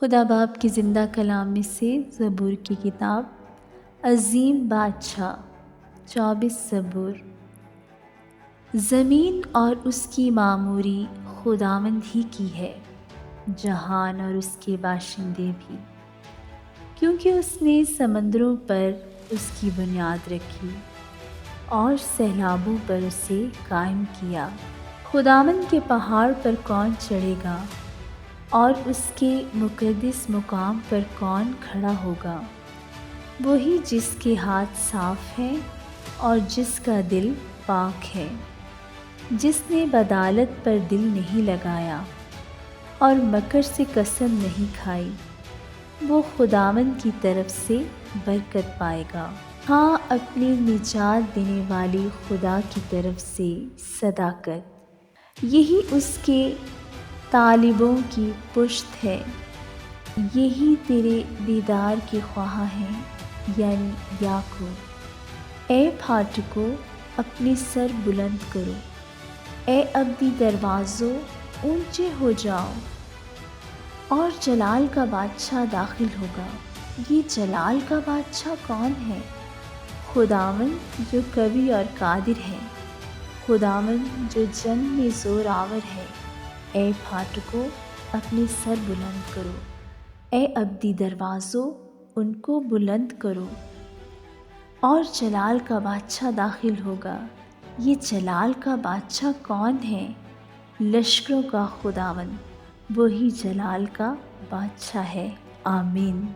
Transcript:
خدا باپ کی زندہ کلام میں سے زبور کی کتاب عظیم بادشاہ 24 زبور۔ زمین اور اس کی معموری خداوند ہی کی ہے، جہان اور اس کے باشندے بھی، کیونکہ اس نے سمندروں پر اس کی بنیاد رکھی اور سیلابوں پر اسے قائم کیا۔ خداوند کے پہاڑ پر کون چڑھے گا اور اس کے مقدس مقام پر کون کھڑا ہوگا؟ وہی جس کے ہاتھ صاف ہیں اور جس کا دل پاک ہے، جس نے بدالت پر دل نہیں لگایا اور مکر سے قسم نہیں کھائی، وہ خداوند کی طرف سے برکت پائے گا۔ ہاں، اپنی نجات دینے والی خدا کی طرف سے صداقت، یہی اس کے طالبوں کی پشت ہے، یہی تیرے دیدار کے خواہاں ہیں، یعنی یعقوب۔ اے پھاٹکو، اپنے سر بلند کرو، اے ابدی دروازوں اونچے ہو جاؤ، اور جلال کا بادشاہ داخل ہوگا۔ یہ جلال کا بادشاہ کون ہے؟ خداوند جو قوی اور قادر ہے، خداوند جو جنگ میں زور آور ہے۔ اے پھاٹکو، اپنے سر بلند کرو، اے ابدی دروازوں ان کو بلند کرو، اور جلال کا بادشاہ داخل ہوگا۔ یہ جلال کا بادشاہ کون ہے؟ لشکروں کا خداوند، وہی جلال کا بادشاہ ہے۔ آمین۔